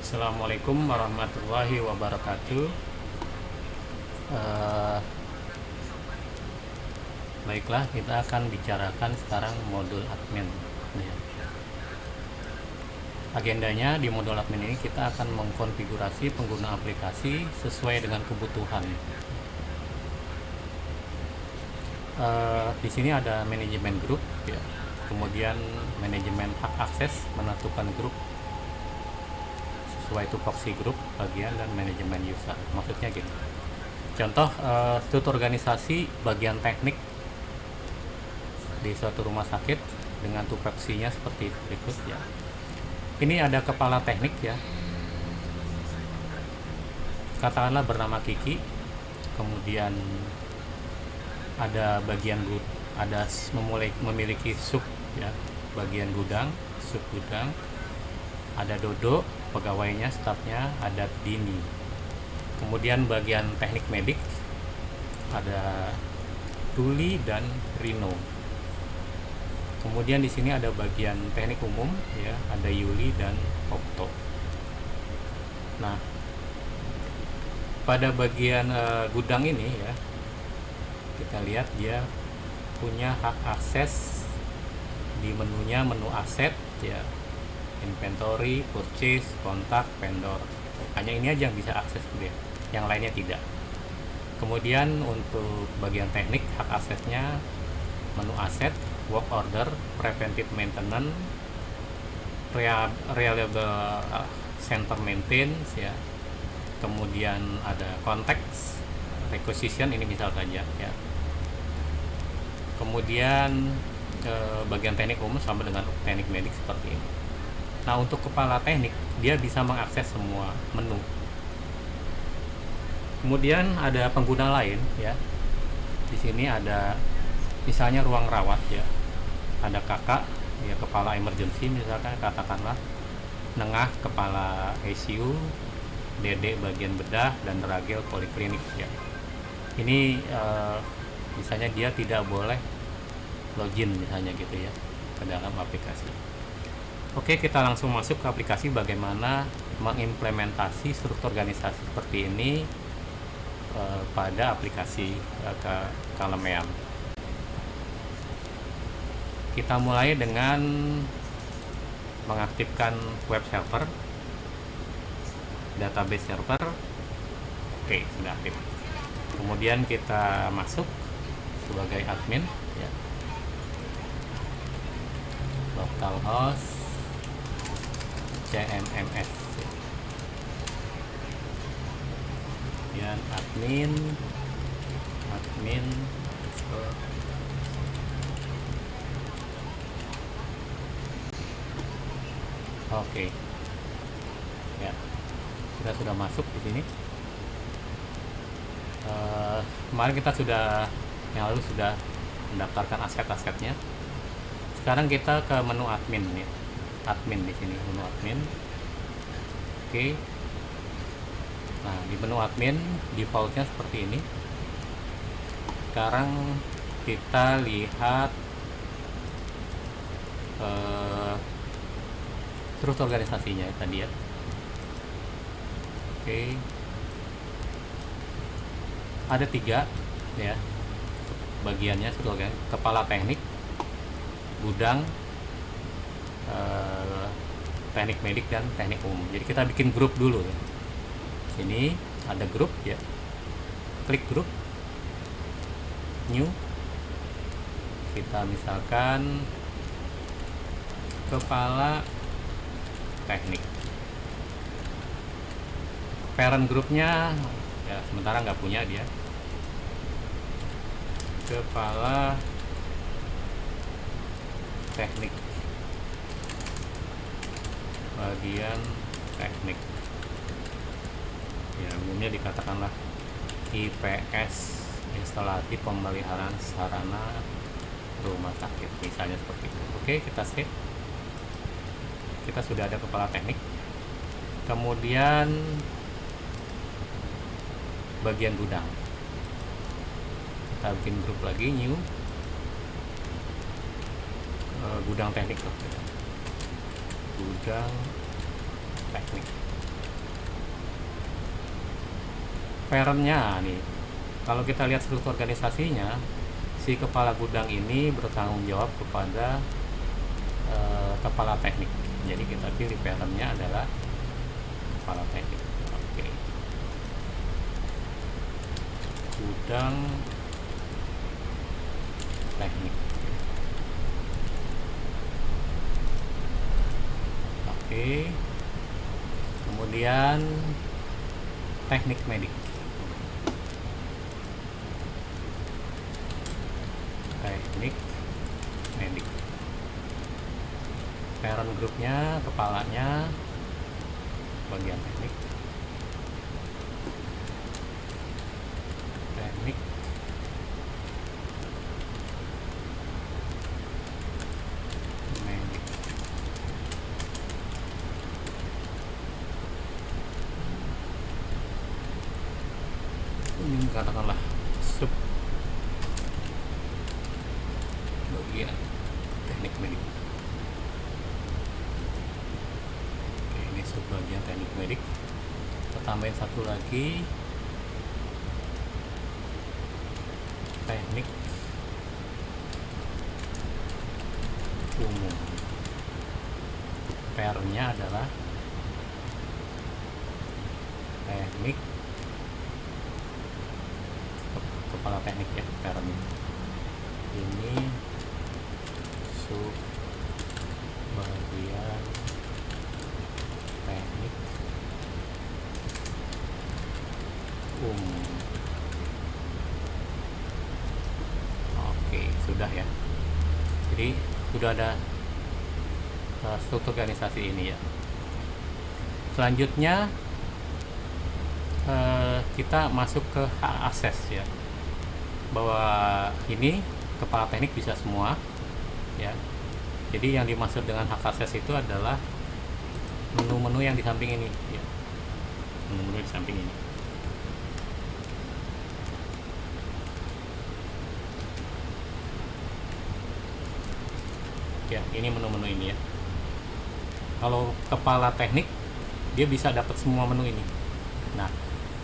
Assalamualaikum warahmatullahi wabarakatuh. Eh, Baiklah, kita akan bicarakan sekarang modul admin. Ya. Agendanya di modul admin ini kita akan mengkonfigurasi pengguna aplikasi sesuai dengan kebutuhan. Di sini ada manajemen grup, ya. Kemudian manajemen hak akses, menentukan grup sesuai tupoksi grup, bagian, dan manajemen user. Maksudnya gini. Contoh struktur organisasi bagian teknik di suatu rumah sakit dengan tupoksinya seperti berikut ya. Ini ada kepala teknik ya. Katakanlah bernama Kiki. Kemudian ada bagian ada memiliki sub ya, bagian gudang, sub gudang. Ada Dodo, pegawainya, stafnya, ada Dini. Kemudian bagian teknik medik ada Tuli dan Rino. Kemudian di sini ada bagian teknik umum ya, ada Yuli dan Okto. Nah, pada bagian gudang ini ya, kita lihat dia punya hak akses di menunya, menu aset ya, inventory, purchase, kontak, vendor. Hanya ini aja yang bisa akses dia, yang lainnya tidak. Kemudian untuk bagian teknik, hak aksesnya menu aset, work order, preventive maintenance, reliable center maintenance ya. Kemudian ada konteks, requisition, ini misal saja ya. Kemudian bagian teknik umum sama dengan teknik medik seperti ini. Nah, untuk kepala teknik dia bisa mengakses semua menu. Kemudian ada pengguna lain ya. Di sini ada misalnya ruang rawat ya. Ada kakak ya, kepala emergency misalkan, katakanlah. Nengah kepala ICU, Dede bagian bedah, dan Ragil poliklinik ya. Ini misalnya dia tidak boleh login misalnya gitu ya ke dalam aplikasi. Oke, kita langsung masuk ke aplikasi bagaimana mengimplementasi struktur organisasi seperti ini pada aplikasi ke Kalemean. Kita mulai dengan mengaktifkan web server, database server. Oke, sudah aktif. Kemudian kita masuk sebagai admin ya. Localhost CMMS, kemudian admin oke ya, kita sudah masuk di sini. Kemarin kita yang lalu sudah mendaftarkan aset-asetnya. Sekarang kita ke menu admin ya. Admin di sini, menu admin. Oke. Nah, di menu admin defaultnya seperti ini. Sekarang kita lihat struktur organisasinya tadi ya. Oke. Ada 3 ya bagiannya struktur organisasi: kepala teknik, gudang, teknik medik, dan teknik umum. Jadi kita bikin grup dulu ya. Sini ada grup ya, klik grup, new. Kita misalkan kepala teknik. Parent grupnya ya sementara nggak punya dia. Kepala teknik, bagian teknik ya, umumnya dikatakanlah IPS, instalasi pemeliharaan sarana rumah sakit misalnya seperti itu. Oke, kita save. Kita sudah ada kepala teknik. Kemudian bagian gudang, kita bikin grup lagi, new. Gudang teknik, gudang teknik. Parent-nya nih, kalau kita lihat struktur organisasinya, si kepala gudang ini bertanggung jawab kepada kepala teknik. Jadi kita pilih parent-nya adalah kepala teknik. Oke. Gudang teknik. Oke. Kemudian teknik medik. Teknik medik. Parent grupnya, kepalanya bagian teknik. Teknik medik. Ini katakanlah sub bagian teknik medik. Oke, ini sub bagian teknik medik. Kita tambahin satu lagi, teknik umum. Parent-nya adalah teknik kepala teknik ya, parent ini sub bagian teknik umum. Oke, sudah ya. Jadi sudah ada struktur organisasi ini ya. Selanjutnya kita masuk ke hak akses ya, bahwa ini kepala teknik bisa semua ya. Jadi yang dimaksud dengan hak akses itu adalah menu-menu yang di samping ini ya, menu-menu di samping ini. Ya, ini menu-menu ini ya. Kalau kepala teknik dia bisa dapat semua menu ini. Nah,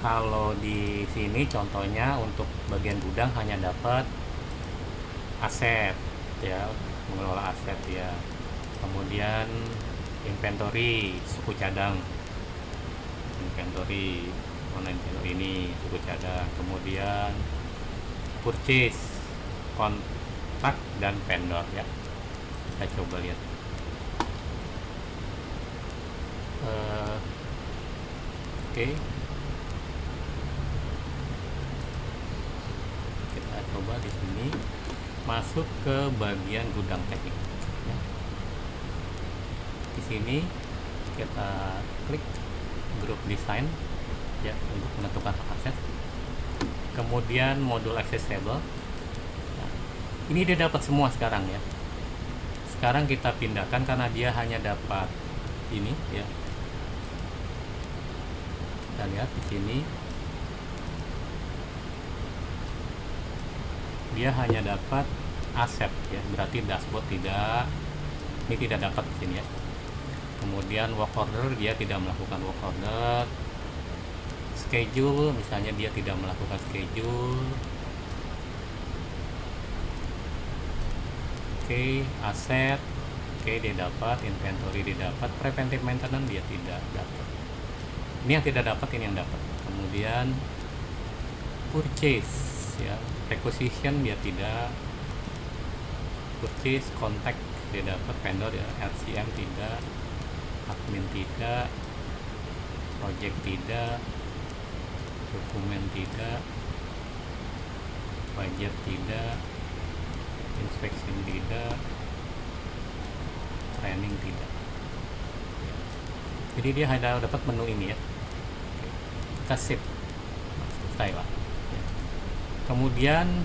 kalau di sini contohnya untuk bagian gudang hanya dapat aset ya, mengelola aset ya. Kemudian inventory, suku cadang. Inventory, mana inventory ini, suku cadang. Kemudian purchase, kontak dan vendor ya. Kita coba lihat. Oke. Kita coba di sini masuk ke bagian gudang teknik. Ya. Di sini kita klik grup desain ya untuk menentukan hak akses. Kemudian modul accessible. Nah, ini dia dapat semua sekarang ya. Sekarang kita pindahkan karena dia hanya dapat ini ya. Kita lihat di sini dia hanya dapat aset ya, berarti dashboard tidak, ini tidak dapat di sini ya. Kemudian work order dia tidak melakukan work order. Schedule misalnya dia tidak melakukan schedule. Oke, aset oke dia dapat, inventory dia dapat, preventive maintenance dia tidak dapat. Ini yang tidak dapat, ini yang dapat. Kemudian purchase ya, requisition dia tidak, purchase, contact dia dapat, vendor ya, RCM tidak, admin tidak, project tidak, dokumen tidak, budget tidak, inspection tidak, training tidak. Jadi dia hanya dapat menu ini ya. Kita save, selesai lah ya. Kemudian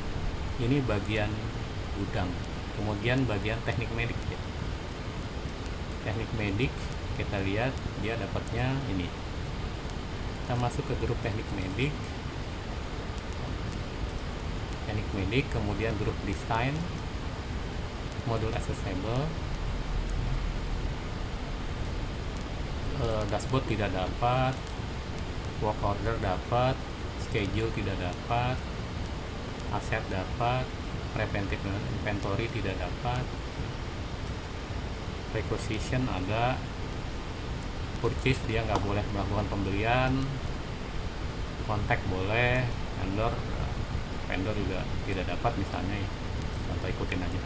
ini bagian gudang, kemudian bagian teknik medik ya. Teknik medik kita lihat dia dapatnya ini. Kita masuk ke grup teknik medik, kemudian grup desain, modul accessible, dashboard tidak dapat, work order dapat, schedule tidak dapat, aset dapat, preventive inventory tidak dapat, requisition ada, purchase dia nggak boleh melakukan pembelian, kontak boleh, vendor juga tidak dapat misalnya ya, contoh ikutin aja.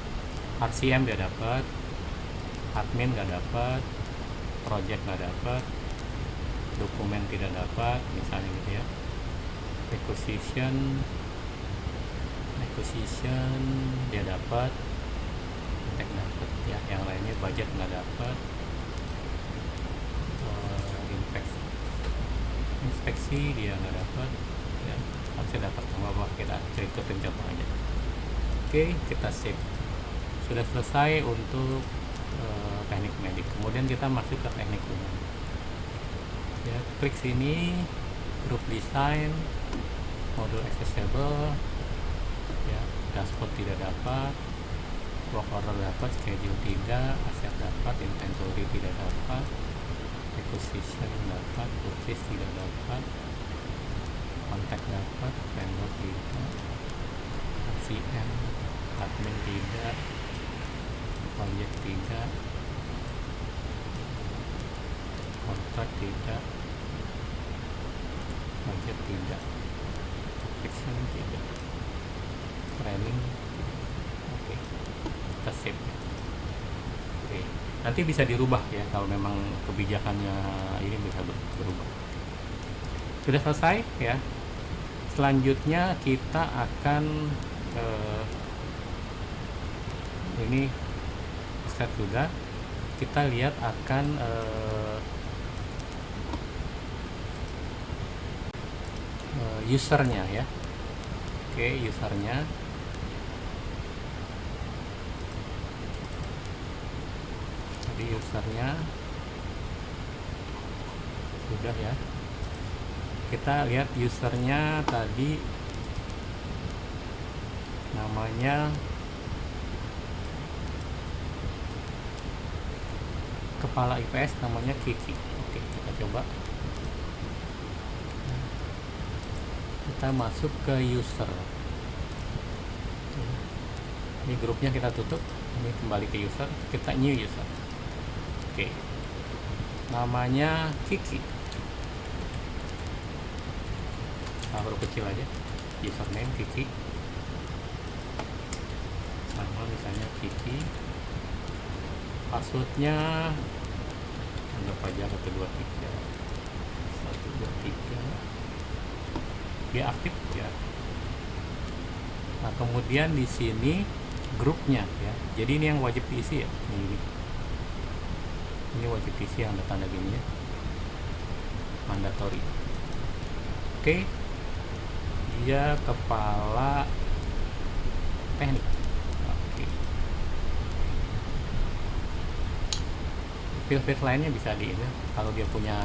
RCM dia dapat, admin nggak dapat, project nggak dapat, dokumen tidak dapat misalnya gitu ya. Requisition dia dapat, kontak dapat ya, yang lainnya budget nggak dapat. Inspeksi dia nggak dapat ya, harusnya dapat sama bawah, kita ikutin contoh aja. Oke, kita save. Sudah selesai untuk teknik medik. Kemudian kita masuk ke teknik umum ya, klik sini, group design, modul accessible ya, dashboard tidak dapat, work order dapat, schedule tidak, aset dapat, inventory tidak dapat, requisition dapat, purchase tidak dapat, kontak dapat, vendor tidak, RCM, admin tidak, project tidak, kontrak tidak, budget tidak, fiction tidak, training tidak. Oke, kita save ya. Oke, nanti bisa dirubah ya kalau memang kebijakannya ini bisa berubah. Sudah selesai ya. Selanjutnya kita akan ini set sudah, kita lihat akan usernya ya. Oke, usernya jadi usernya sudah ya. Kita lihat usernya tadi namanya kepala IPS, namanya Kiki. Oke, kita coba. Kita masuk ke user. Ini grupnya kita tutup. Ini kembali ke user. Kita new user. Oke. Namanya Kiki. Huruf kecil aja. Username Kiki. Sama misalnya Kiki. Passwordnya anggap aja 123. Dia aktif ya. Nah, kemudian di sini grupnya ya. Jadi ini yang wajib diisi ya. Ini wajib diisi yang ada tanda gini ya. Mandatory. Oke. Dia kepala teknik. Oke. Field lainnya bisa di ini. Kalau dia punya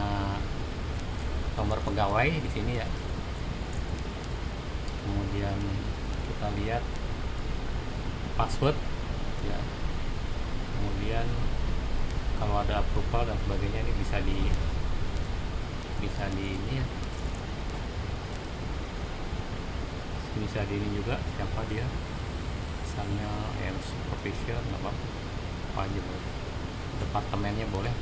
nomor pegawai di sini ya. Kemudian kita lihat password ya, kemudian kalau ada approval dan sebagainya ini bisa di ini ya, bisa di ini juga siapa dia, misalnya supervisor nggak apa aja boleh, departemennya boleh.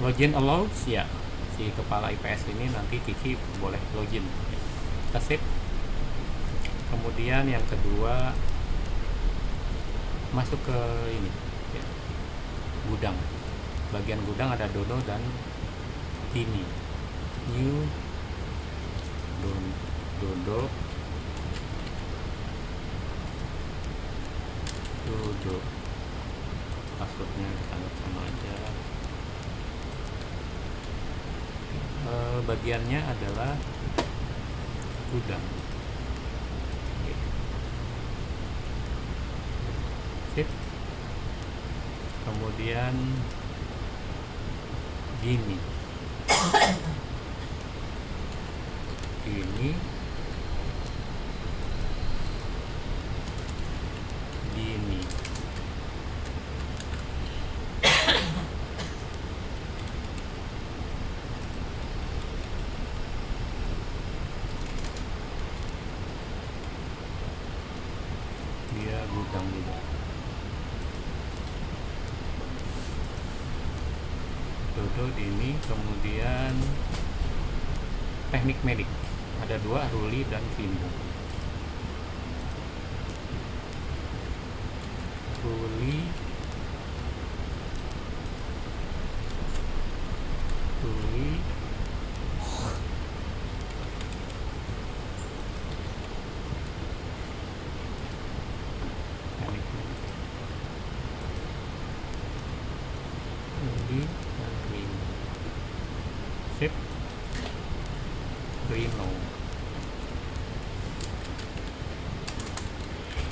Login allows ya, si kepala IPS ini nanti Kiki boleh login. Kita save. Kemudian yang kedua masuk ke ini ya, gudang. Bagian gudang ada Dodo dan Tini. New Dodo passwordnya kita anggap sama aja. Bagiannya adalah gudang. Sip. Kemudian gini gini dodot ini, kemudian teknik medik ada dua, ruli dan kelimbung. Ruli teknik ruli dan kelimbung. Sip. Rhino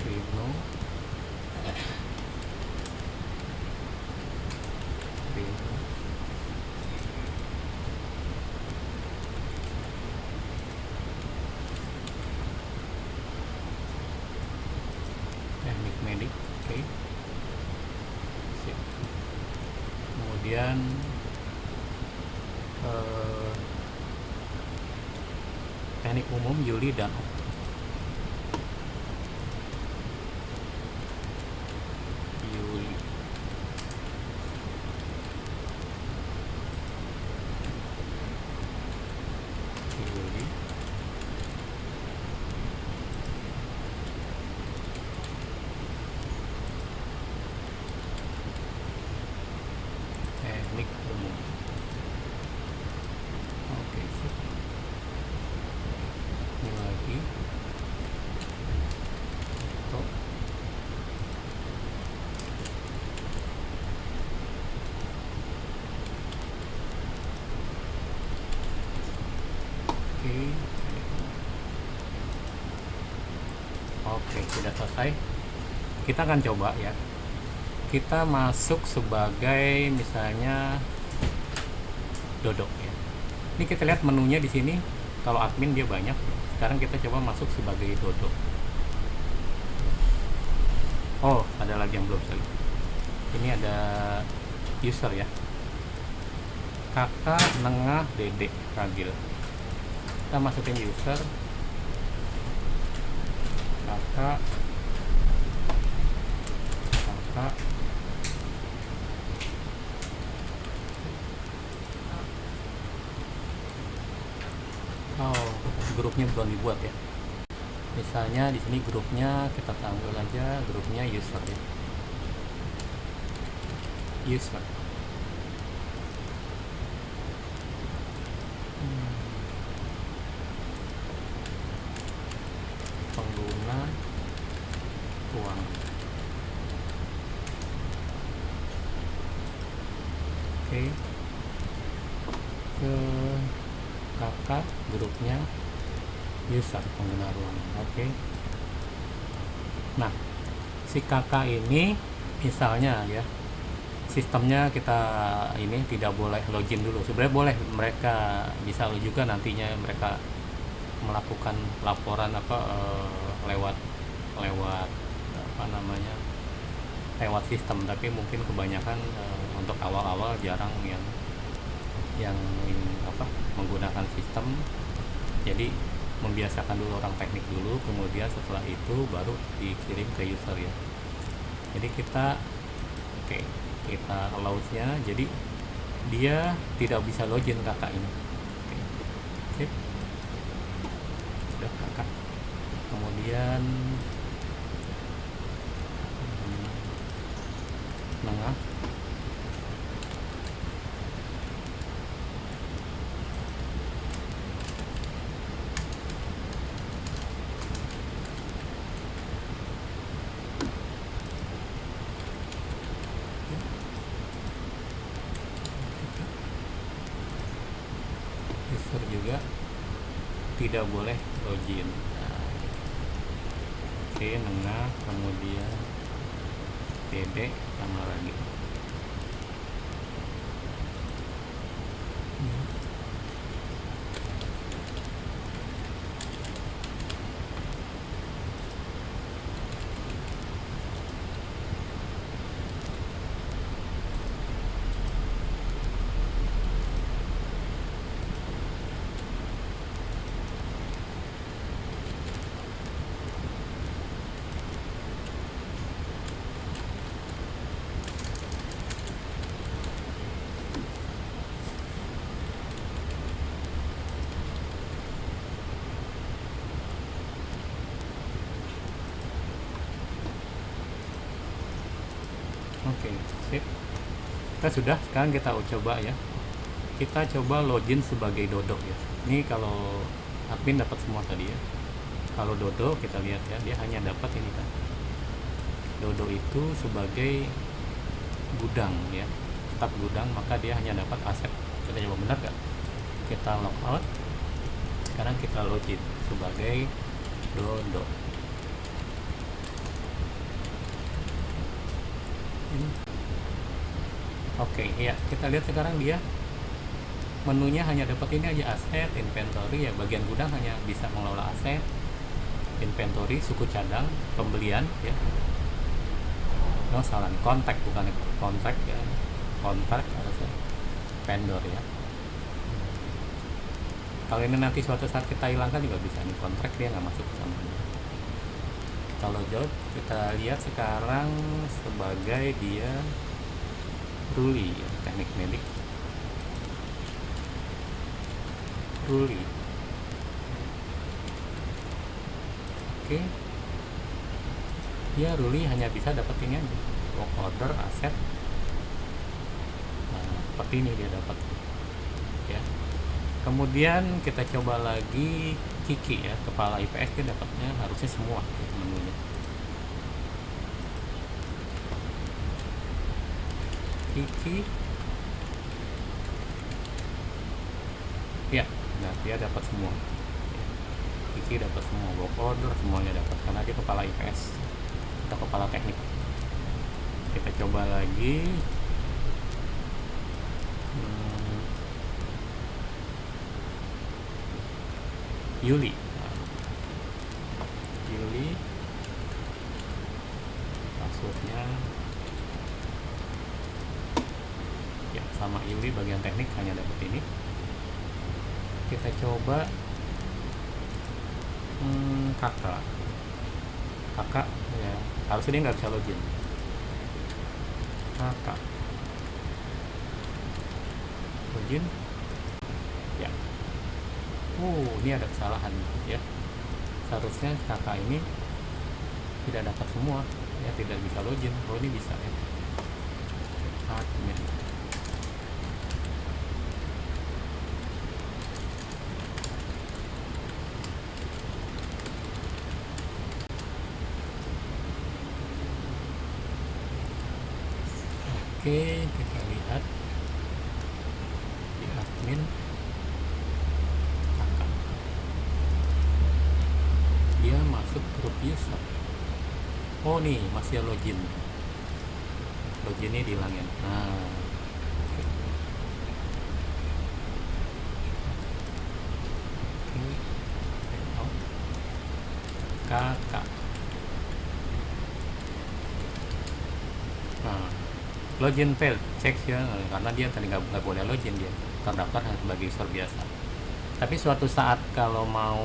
Rhino teknik medik. Oke. Sip. Kemudian teknik umum Yuli dan Yuli. Yuli. Teknik umum. Oke, sip. Ini lagi. Stop. Oke, sudah selesai. Kita akan coba ya. Kita masuk sebagai misalnya dodok ya. Ini kita lihat menunya di sini. Kalau admin dia banyak. Sekarang kita coba masuk sebagai dodok. Oh, ada lagi yang belum selesai. Ini ada user ya. Kakak, Nengah, Dede, Ragil. Kita masukin user. Kakak, oh, grupnya belum dibuat ya. Misalnya di sini grupnya kita panggil aja grupnya user ya. User. Pengguna ruang. Oke. Ke kakak grupnya user pengguna ruangan. Oke. Nah, si kakak ini misalnya ya, sistemnya kita ini tidak boleh login dulu. Sebenarnya boleh, mereka bisa juga nantinya mereka melakukan laporan lewat apa namanya, lewat sistem, tapi mungkin kebanyakan untuk awal-awal jarang yang menggunakan sistem. Jadi membiasakan dulu orang teknik dulu, kemudian setelah itu baru dikirim ke user ya. Jadi kita allow-nya, jadi dia tidak bisa login kakak ini. Sip. Udah kakak. Kemudian Nengah. User juga tidak boleh login. Oke, Nengah, kemudian Dede sama lagi. sip. Kita sudah, sekarang kita coba ya, kita coba login sebagai Dodo ya. Ini kalau admin dapat semua tadi ya. Kalau Dodo kita lihat ya, dia hanya dapat ini kan, Dodo itu sebagai gudang ya, tetap gudang, maka dia hanya dapat aset. Kita coba benar gak? Kita log out, sekarang kita login sebagai Dodo. Oke, ya kita lihat sekarang dia menunya hanya dapat ini aja, aset, inventory ya, bagian gudang hanya bisa mengelola aset, inventory, suku cadang, pembelian ya. Oh salah, kontak bukan kontak ya, kontak harusnya vendor ya. Kalau ini nanti suatu saat kita hilangkan juga bisa, nih kontrak dia nggak masuk ke sana. Kalau job kita lihat sekarang sebagai dia Ruli ya, teknik medik Ruli. Oke, dia Ruli hanya bisa dapetinnya work order, aset. Nah, seperti ini dia dapat ya. Kemudian kita coba lagi Kiki ya, kepala IPS, dia dapatnya harusnya semua gitu menunya. Kiki ya, nah dia dapat semua. Kiki dapat semua, work order semuanya dapat karena dia kepala IPS atau kepala teknik. Kita coba lagi Yuli. Yuli passwordnya ya sama Yuli, bagian teknik hanya dapat ini. Kita coba kakak ya, harusnya dia nggak bisa login. Kakak login ya. Ini ada kesalahan ya, seharusnya kakak ini tidak dapat semua ya, tidak bisa login. Ini bisa ya, admin. Oke, kita lihat di admin kakak, dia masuk grup user. Nih masih login, loginnya dihilangin. Nah, kakak. Nah, login failed, cek ya, karena dia tadi nggak boleh login, dia terdaftar sebagai user biasa. Tapi suatu saat kalau mau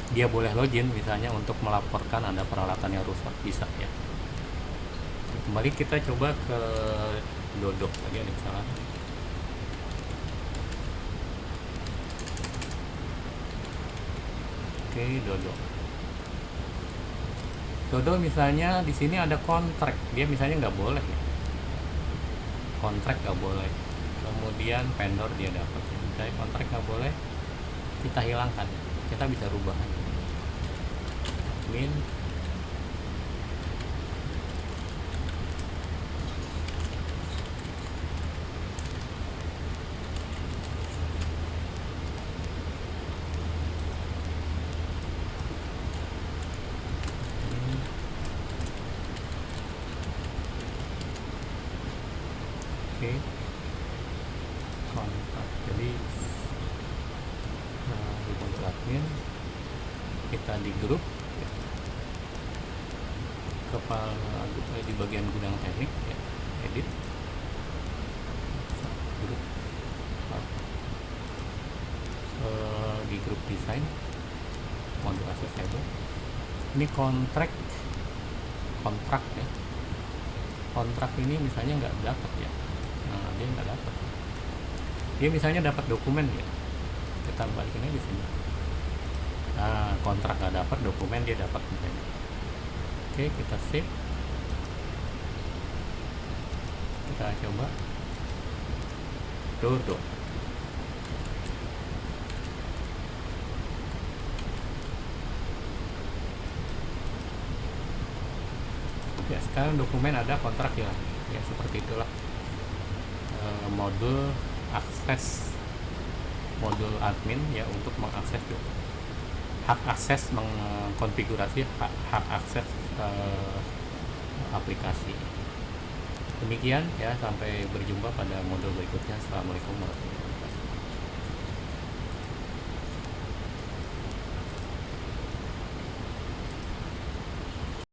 dia boleh login, misalnya untuk melaporkan ada peralatan yang rusak, bisa ya. Kembali kita coba ke Dodo, tadi ada kesalahan. Oke, Dodo misalnya di sini ada kontrak, dia misalnya nggak boleh ya, kontrak nggak boleh. Kemudian vendor dia dapat, misalnya kontrak nggak boleh, kita hilangkan, kita bisa rubah admin oke, kontrak. Jadi untuk admin kita di grup ya, kepala di bagian gudang teknik ya, edit grup, di grup desain modul accessible. Ini kontrak ya, kontrak ini misalnya nggak dapat ya. Nah, dia nggak dapat, dia misalnya dapat dokumen ya, kita balikin aja sini. Nah, kontrak nggak dapat, dokumen dia dapat misalnya. Oke, kita save, kita coba. Tuh. Ya, sekarang dokumen ada kontrak ya, seperti itulah. Modul akses, modul admin ya, untuk mengakses hak akses, mengkonfigurasi hak akses aplikasi. Demikian ya, sampai berjumpa pada modul berikutnya. Assalamualaikum warahmatullahi wabarakatuh.